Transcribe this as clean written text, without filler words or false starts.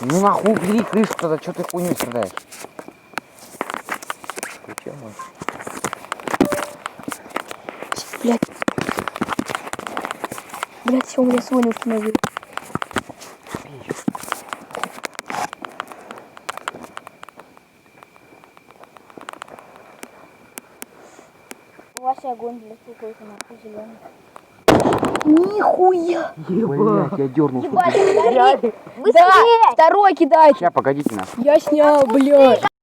Ну нахуй, бери крышку тогда, что ты хуйню страдаешь? Блядь. Блядь, все, у меня Соню установил. Вася огонь, блядь, какой-то нахуй зеленый. Нихуя! Блядь, я дернул. Ебать, гори! Да, второй кидайте. Сейчас, погодите нас. Я снял, блядь.